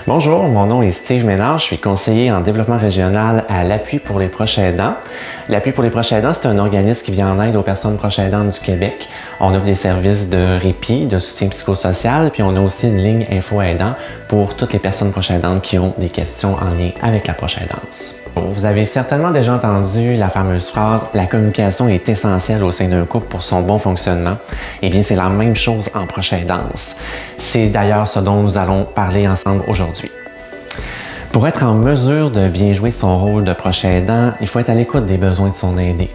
Bonjour, mon nom est Steve Ménard, je suis conseiller en développement régional à l'Appui pour les proches aidants. L'Appui pour les proches aidants, c'est un organisme qui vient en aide aux personnes proches aidantes du Québec. On offre des services de répit, de soutien psychosocial, puis on a aussi une ligne info aidant pour toutes les personnes proches aidantes qui ont des questions en lien avec la proche aidance. Vous avez certainement déjà entendu la fameuse phrase « La communication est essentielle au sein d'un couple pour son bon fonctionnement ». Eh bien, c'est la même chose en proche aidance. C'est d'ailleurs ce dont nous allons parler ensemble aujourd'hui. Pour être en mesure de bien jouer son rôle de proche aidant, il faut être à l'écoute des besoins de son aidé.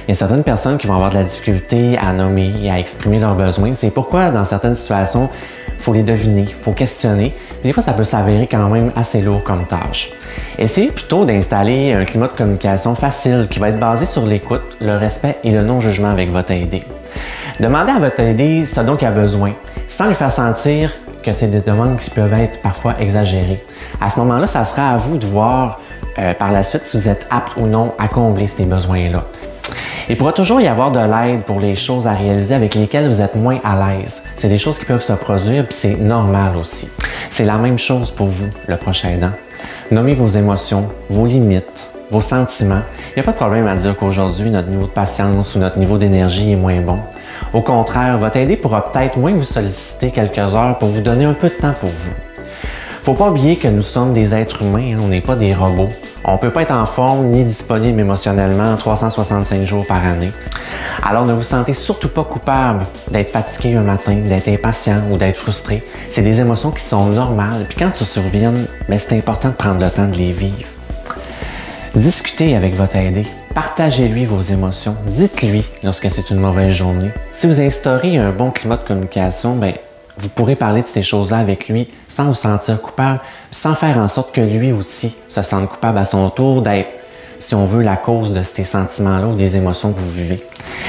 Il y a certaines personnes qui vont avoir de la difficulté à nommer et à exprimer leurs besoins. C'est pourquoi, dans certaines situations, il faut les deviner, il faut questionner. Des fois, ça peut s'avérer quand même assez lourd comme tâche. Essayez plutôt d'installer un climat de communication facile qui va être basé sur l'écoute, le respect et le non-jugement avec votre aidé. Demandez à votre aidé ce dont il a besoin, sans lui faire sentir que c'est des demandes qui peuvent être parfois exagérées. À ce moment-là, ça sera à vous de voir par la suite si vous êtes apte ou non à combler ces besoins-là. Il pourra toujours y avoir de l'aide pour les choses à réaliser avec lesquelles vous êtes moins à l'aise. C'est des choses qui peuvent se produire, puis c'est normal aussi. C'est la même chose pour vous, le proche aidant. Nommez vos émotions, vos limites, vos sentiments. Il n'y a pas de problème à dire qu'aujourd'hui, notre niveau de patience ou notre niveau d'énergie est moins bon. Au contraire, votre aidé pourra peut-être moins vous solliciter quelques heures pour vous donner un peu de temps pour vous. Faut pas oublier que nous sommes des êtres humains, on n'est pas des robots. On ne peut pas être en forme ni disponible émotionnellement 365 jours par année. Alors ne vous sentez surtout pas coupable d'être fatigué un matin, d'être impatient ou d'être frustré. C'est des émotions qui sont normales. Puis quand elles surviennent, c'est important de prendre le temps de les vivre. Discutez avec votre aidé. Partagez-lui vos émotions. Dites-lui lorsque c'est une mauvaise journée. Si vous instaurez un bon climat de communication, vous pourrez parler de ces choses-là avec lui sans vous sentir coupable, sans faire en sorte que lui aussi se sente coupable à son tour d'être, si on veut, la cause de ces sentiments-là ou des émotions que vous vivez.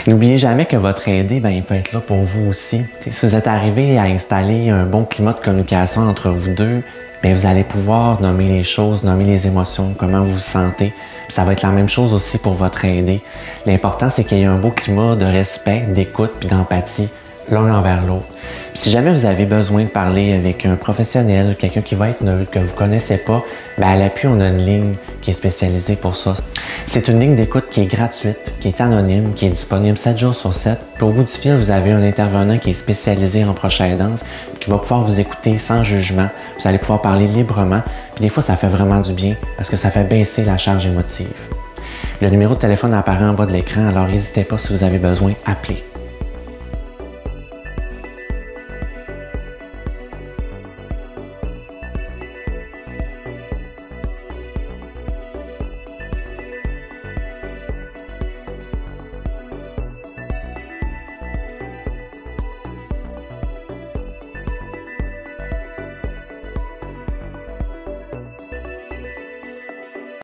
N'oubliez jamais que votre aidé, il peut être là pour vous aussi. Si vous êtes arrivé à installer un bon climat de communication entre vous deux, vous allez pouvoir nommer les choses, nommer les émotions, comment vous vous sentez. Puis ça va être la même chose aussi pour votre aidé. L'important, c'est qu'il y ait un beau climat de respect, d'écoute puis d'empathie l'un envers l'autre. Si jamais vous avez besoin de parler avec un professionnel, quelqu'un qui va être neutre, que vous ne connaissez pas, à l'Appui, on a une ligne qui est spécialisée pour ça. C'est une ligne d'écoute qui est gratuite, qui est anonyme, qui est disponible 7 jours sur 7. Puis au bout du fil, vous avez un intervenant qui est spécialisé en proche aidance, qui va pouvoir vous écouter sans jugement. Vous allez pouvoir parler librement. Puis des fois, ça fait vraiment du bien parce que ça fait baisser la charge émotive. Le numéro de téléphone apparaît en bas de l'écran, alors n'hésitez pas si vous avez besoin, appelez.